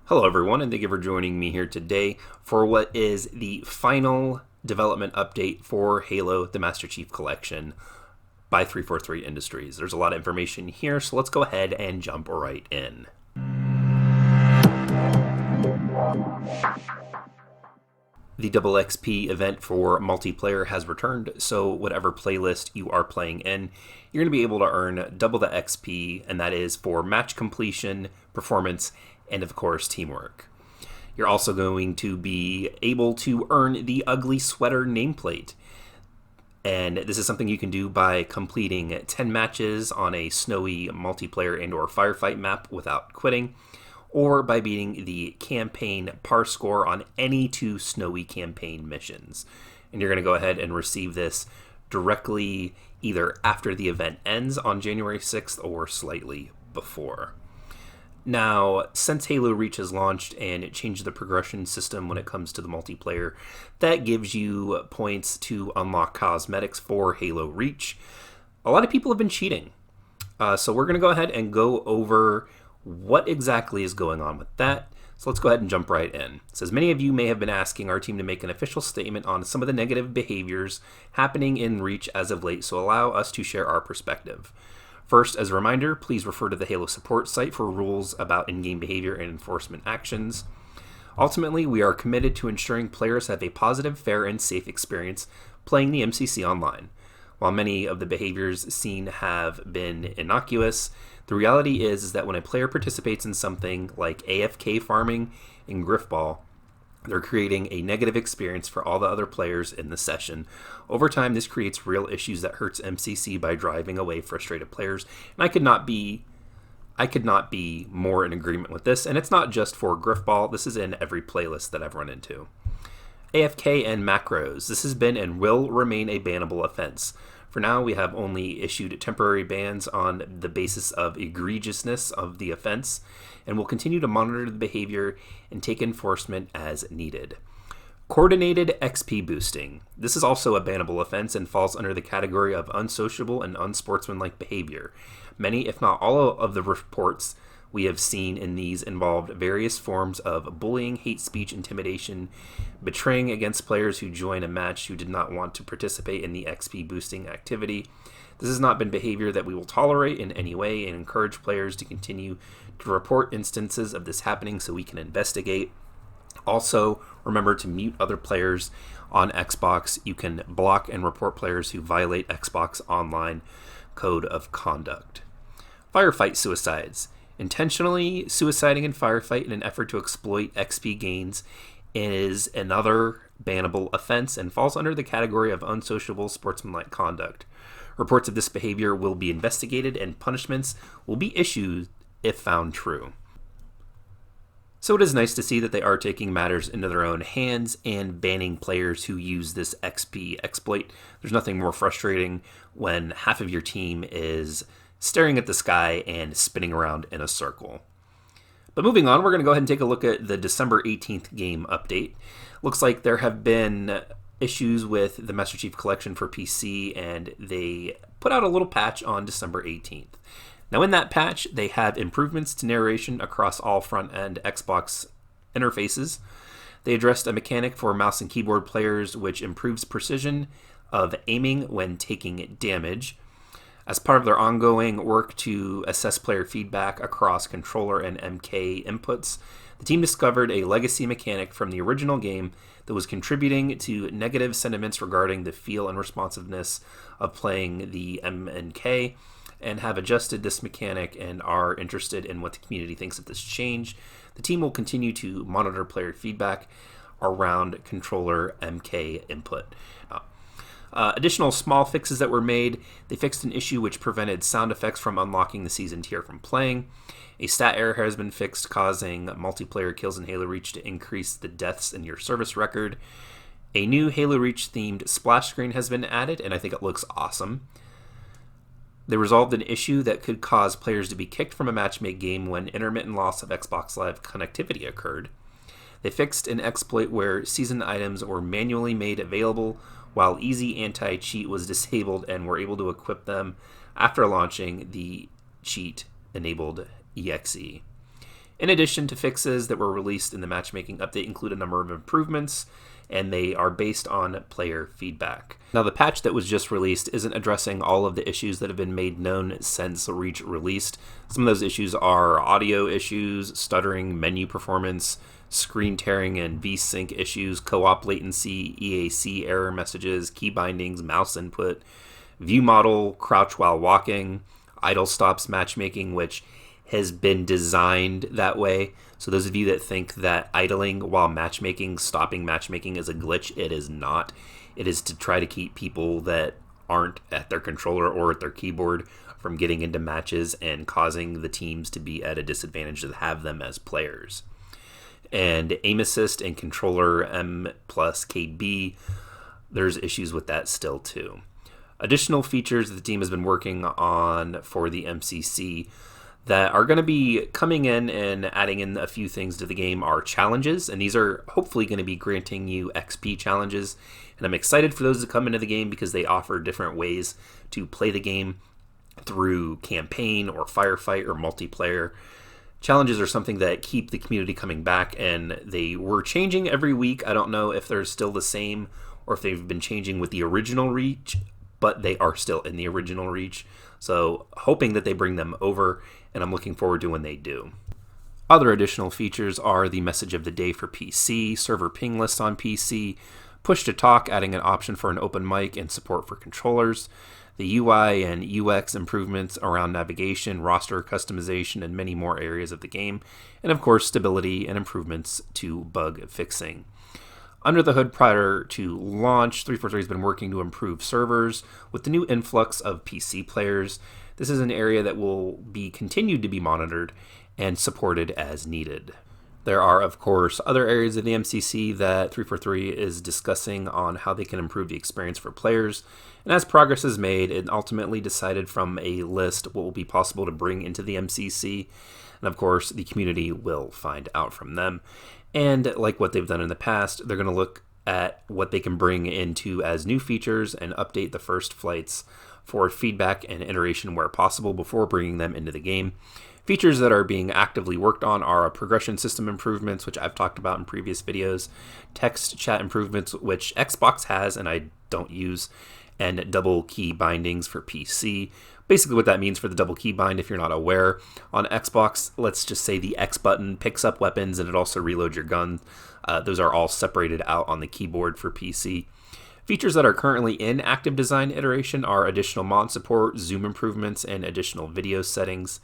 Hello, everyone, and thank you for joining me here today for what is the final development update for Halo the Master Chief Collection by 343 Industries. There's a lot of information here, so let's go ahead and jump right in. The Double XP event for multiplayer has returned, so whatever playlist you are playing in, you're going to be able to earn double the XP, and that is for match completion, performance, and of course teamwork. You're also going to be able to earn the Ugly Sweater nameplate, and this is something you can do by completing 10 matches on a snowy multiplayer and or firefight map without quitting, or by beating the campaign par score on any 2 snowy campaign missions. And you're going to go ahead and receive this directly either after the event ends on January 6th or slightly before. Now, since Halo Reach has launched and it changed the progression system when it comes to the multiplayer, that gives you points to unlock cosmetics for Halo Reach. A lot of people have been cheating. So we're going to go ahead and go over what exactly is going on with that. So let's go ahead and jump right in. It says, many of you may have been asking our team to make an official statement on some of the negative behaviors happening in Reach as of late, so allow us to share our perspective. First, as a reminder, please refer to the Halo support site for rules about in-game behavior and enforcement actions. Ultimately, we are committed to ensuring players have a positive, fair, and safe experience playing the MCC online. While many of the behaviors seen have been innocuous, the reality is that when a player participates in something like AFK farming and Griffball, they're creating a negative experience for all the other players in the session. Over time, this creates real issues that hurts MCC by driving away frustrated players. And I could not be more in agreement with this. And it's not just for Griffball. This is in every playlist that I've run into. AFK and macros. This has been and will remain a bannable offense. For now, we have only issued temporary bans on the basis of egregiousness of the offense, and will continue to monitor the behavior and take enforcement as needed. Coordinated XP boosting. This is also a bannable offense and falls under the category of unsociable and unsportsmanlike behavior. Many, if not all, of the reports we have seen in these involved various forms of bullying, hate speech, intimidation, betraying against players who join a match who did not want to participate in the XP boosting activity. This has not been behavior that we will tolerate in any way and encourage players to continue to report instances of this happening so we can investigate. Also, remember to mute other players on Xbox. You can block and report players who violate Xbox Online Code of Conduct. Firefight suicides. Intentionally suiciding in firefight in an effort to exploit XP gains is another bannable offense and falls under the category of unsociable sportsmanlike conduct. Reports of this behavior will be investigated and punishments will be issued if found true. So it is nice to see that they are taking matters into their own hands and banning players who use this XP exploit. There's nothing more frustrating when half of your team is staring at the sky and spinning around in a circle. But moving on, we're going to go ahead and take a look at the December 18th game update. Looks like there have been issues with the Master Chief Collection for PC, and they put out a little patch on December 18th. Now in that patch, they have improvements to narration across all front-end Xbox interfaces. They addressed a mechanic for mouse and keyboard players which improves precision of aiming when taking damage. As part of their ongoing work to assess player feedback across controller and MK inputs, the team discovered a legacy mechanic from the original game that was contributing to negative sentiments regarding the feel and responsiveness of playing the MK, and have adjusted this mechanic and are interested in what the community thinks of this change. The team will continue to monitor player feedback around controller MK input. Additional small fixes that were made. They fixed an issue which prevented sound effects from unlocking the season tier from playing. A stat error has been fixed, causing multiplayer kills in Halo Reach to increase the deaths in your service record. A new Halo Reach themed splash screen has been added, and I think it looks awesome. They resolved an issue that could cause players to be kicked from a matchmade game when intermittent loss of Xbox Live connectivity occurred. They fixed an exploit where season items were manually made available while easy anti-cheat was disabled, and were able to equip them after launching the cheat-enabled EXE. In addition to fixes that were released in the matchmaking update include a number of improvements, and they are based on player feedback. Now, the patch that was just released isn't addressing all of the issues that have been made known since Reach released. Some of those issues are audio issues, stuttering, menu performance, screen tearing and VSync issues, co-op latency, EAC error messages, key bindings, mouse input, view model, crouch while walking, idle stops matchmaking, which has been designed that way. So those of you that think that idling while matchmaking, stopping matchmaking is a glitch, it is not. It is to try to keep people that aren't at their controller or at their keyboard from getting into matches and causing the teams to be at a disadvantage to have them as players. And aim assist and controller M plus KB, there's issues with that still too. Additional features that the team has been working on for the MCC that are going to be coming in and adding in a few things to the game are challenges, and these are hopefully going to be granting you XP challenges. And I'm excited for those to come into the game because they offer different ways to play the game through campaign or firefight or multiplayer. Challenges are something that keep the community coming back, and they were changing every week. I don't know if they're still the same or if they've been changing with the original Reach, but they are still in the original Reach. So hoping that they bring them over, and I'm looking forward to when they do. Other additional features are the message of the day for PC, server ping list on PC, push to talk, adding an option for an open mic and support for controllers, the UI and UX improvements around navigation, roster customization, and many more areas of the game, and of course stability and improvements to bug fixing. Under the hood prior to launch, 343 has been working to improve servers with the new influx of PC players. This is an area that will be continued to be monitored and supported as needed. There are, of course, other areas of the MCC that 343 is discussing on how they can improve the experience for players. And as progress is made, it ultimately decided from a list what will be possible to bring into the MCC. And of course, the community will find out from them. And like what they've done in the past, they're going to look at what they can bring into as new features and update the first flights for feedback and iteration where possible before bringing them into the game. Features that are being actively worked on are progression system improvements, which I've talked about in previous videos, text chat improvements, which Xbox has and I don't use, and double key bindings for PC. Basically what that means for the double key bind, if you're not aware, on Xbox, let's just say the X button picks up weapons and it also reloads your gun. Those are all separated out on the keyboard for PC. Features that are currently in active design iteration are additional mod support, zoom improvements, and additional video settings.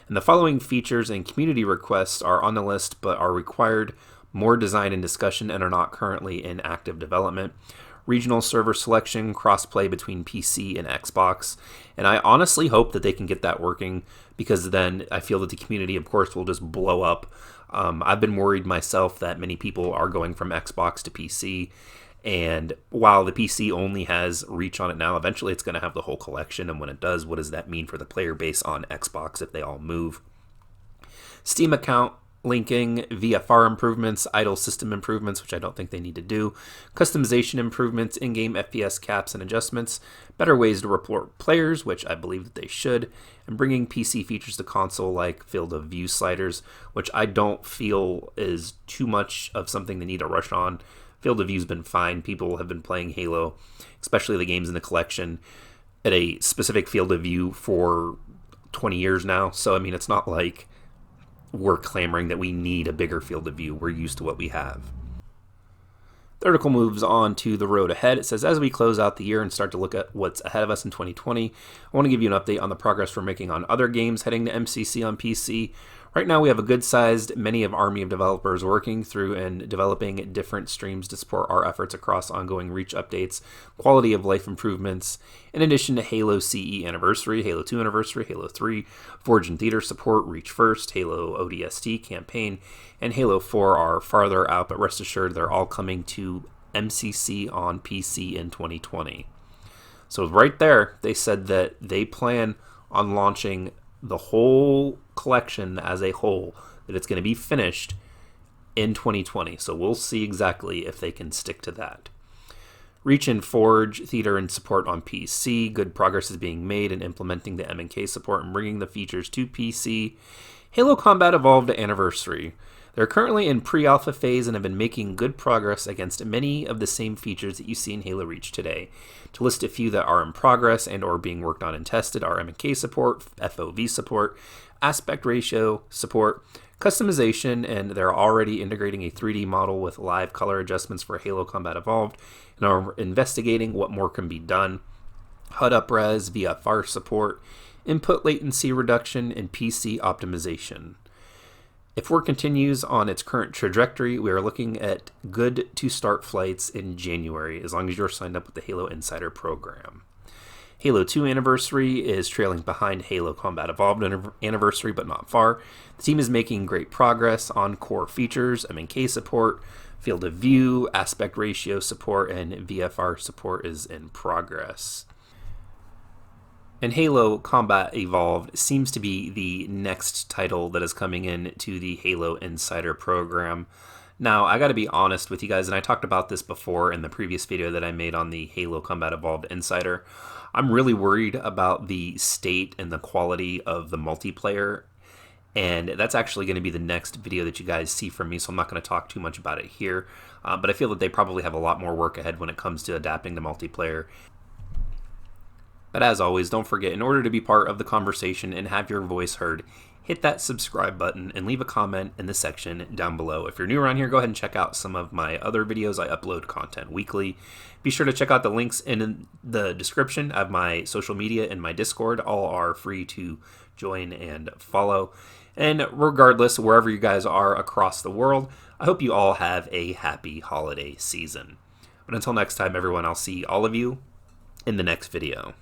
And the following features and community requests are on the list but are required more design and discussion and are not currently in active development. Regional server selection, crossplay between PC and Xbox. And I honestly hope that they can get that working because then I feel that the community, of course, will just blow up. I've been worried myself that many people are going from Xbox to PC. And while the PC only has Reach on it now, eventually it's going to have the whole collection. And when it does, what does that mean for the player base on Xbox if they all move? Steam account linking, VFR improvements, idle system improvements, which I don't think they need to do, customization improvements, in-game FPS caps and adjustments, better ways to report players, which I believe that they should, and bringing PC features to console like field of view sliders, which I don't feel is too much of something they need to rush on. Field of view's been fine. People have been playing Halo, especially the games in the collection, at a specific field of view for 20 years now. So, I mean, it's not like we're clamoring that we need a bigger field of view. We're used to what we have. The article moves on to the road ahead. It says, as we close out the year and start to look at what's ahead of us in 2020, I want to give you an update on the progress we're making on other games heading to MCC on PC. Right now, we have a good-sized many of army of developers working through and developing different streams to support our efforts across ongoing Reach updates, quality of life improvements, in addition to Halo CE Anniversary, Halo 2 Anniversary, Halo 3, Forge and Theater support, Reach First, Halo ODST campaign, and Halo 4 are farther out, but rest assured they're all coming to MCC on PC in 2020. So right there, they said that they plan on launching the whole collection as a whole, that it's going to be finished in 2020. So we'll see exactly if they can stick to that. Reach and Forge, Theater and support on PC. Good progress is being made in implementing the M&K support and bringing the features to PC. Halo Combat Evolved Anniversary. They're currently in pre-alpha phase and have been making good progress against many of the same features that you see in Halo Reach today. To list a few that are in progress and or being worked on and tested are MK support, FOV support, aspect ratio support, customization, and they're already integrating a 3D model with live color adjustments for Halo Combat Evolved and are investigating what more can be done. HUD upres, VFR support, input latency reduction, and PC optimization. If work continues on its current trajectory, we are looking at good to start flights in January, as long as you're signed up with the Halo Insider program. Halo 2 Anniversary is trailing behind Halo Combat Evolved Anniversary, but not far. The team is making great progress on core features, MNK support, field of view, aspect ratio support, and VFR support is in progress. And Halo Combat Evolved seems to be the next title that is coming in to the Halo Insider program. Now, I gotta be honest with you guys, and I talked about this before in the previous video that I made on the Halo Combat Evolved Insider. I'm really worried about the state and the quality of the multiplayer, and that's actually going to be the next video that you guys see from me, so I'm not going to talk too much about it here. But I feel that they probably have a lot more work ahead when it comes to adapting to multiplayer. But as always, don't forget, in order to be part of the conversation and have your voice heard, hit that subscribe button and leave a comment in the section down below. If you're new around here, go ahead and check out some of my other videos. I upload content weekly. Be sure to check out the links in the description of my social media and my Discord. All are free to join and follow. And regardless, wherever you guys are across the world, I hope you all have a happy holiday season. But until next time, everyone, I'll see all of you in the next video.